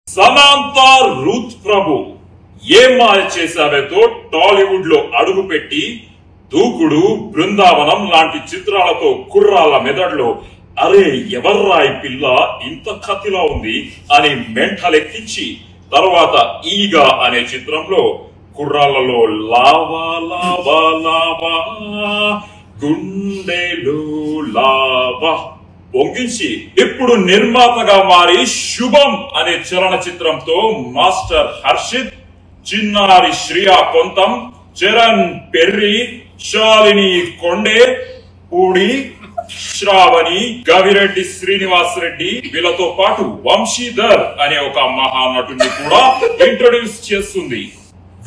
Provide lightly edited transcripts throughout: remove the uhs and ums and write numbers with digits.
Samantha Ruth ప్రభు ఏం మాయ చేశావేతో టాలీవుడ్ లో అడుగుపెట్టి దూకుడు, బృందావనం లాంటి చిత్రాలతో కుర్రాళ్ళ మెదడులో అరే ఎవర్రా ఈ పిల్ల ఇంత కత్తిలా ఉంది అని మెంటలెక్కించి తర్వాత ఈగా అనే చిత్రంలో కుర్రాళ్లలో లావా లావా లావా గుండెలు లావా పొంగించి ఇప్పుడు నిర్మాతగా మారి శుభం అనే చలనచిత్రంతో మాస్టర్ హర్షిత్, చిన్నారి శ్రియా కొంతం, చరణ్ పెర్రి, శాలిని కొండే, పూడి, శ్రావణి, గవిరెడ్డి శ్రీనివాస్ రెడ్డి వీళ్ళతో పాటు వంశీధర్ అనే ఒక మహానటుని కూడా ఇంట్రొడ్యూస్ చేస్తుంది.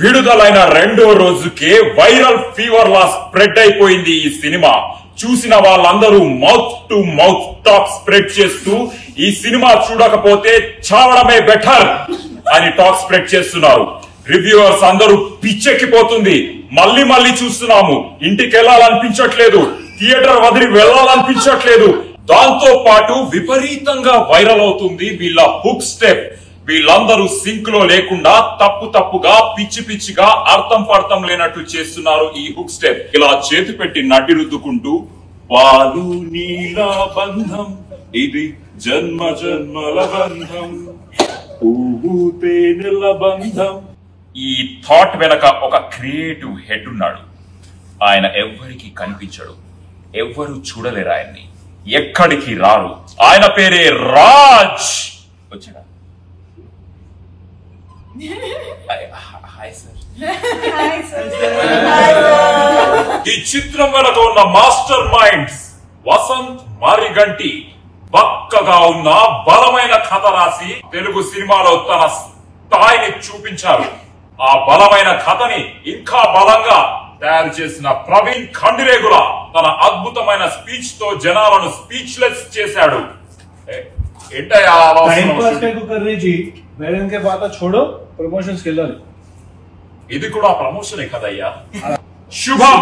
విడుదలైన రెండో రోజుకే వైరల్ ఫీవర్ లా స్ప్రెడ్ అయిపోయింది ఈ సినిమా. చూసిన వాళ్ళందరూ mouth to mouth talk spread చేస్తూ ఈ సినిమా చూడకపోతే చావడమే బెటర్ అని టాక్ స్ప్రెడ్ చేస్తున్నారు. రివ్యూవర్స్ అందరూ పిచ్చెక్కిపోతుంది, మళ్ళీ మళ్ళీ చూస్తున్నాము, ఇంటికి వెళ్లాలనిపించట్లేదు, థియేటర్ వదిలి వెళ్లాలనిపించట్లేదు. దాంతో పాటు విపరీతంగా వైరల్ అవుతుంది వీళ్ళ హుక్ స్టెప్. వీళ్ళందరూ సింక్ లో లేకుండా తప్పుగా పిచ్చి పిచ్చిగా అర్థం పర్థం లేనట్టు చేస్తున్నారు ఈ హుక్ స్టెప్. ఇలా చేతి పెట్టి నడ్డి రుద్దుకుంటూ పాలు నీల బంధం ఇది జన్మ జన్మల బంధం, పువ్వు తేనెల బంధం. ఈ థాట్ వెనక ఒక క్రియేటివ్ హెడ్ ఉన్నాడు. ఆయన ఎవ్వరికి కనిపించడు, ఎవ్వరు చూడలేరు ఆయన్ని, ఎక్కడికి రారు. ఆయన పేరే రాజ్. వచ్చాడా? ఈ చిత్రం వెనక ఉన్న మాస్టర్ మైండ్స్ వసంత్ మారిగంటి బక్కగా ఉన్న బలమైన కథ రాసి తెలుగు సినిమాలో తన స్థాయిని చూపించారు. ఆ బలమైన కథని ఇంకా బలంగా తయారు చేసిన ప్రవీణ్ ఖండిరేగుల తన అద్భుతమైన స్పీచ్ తో జనాలను స్పీచ్లెస్ చేశాడు. ఇది కూడా ప్రమోషనే కదయ్యా. శుభం.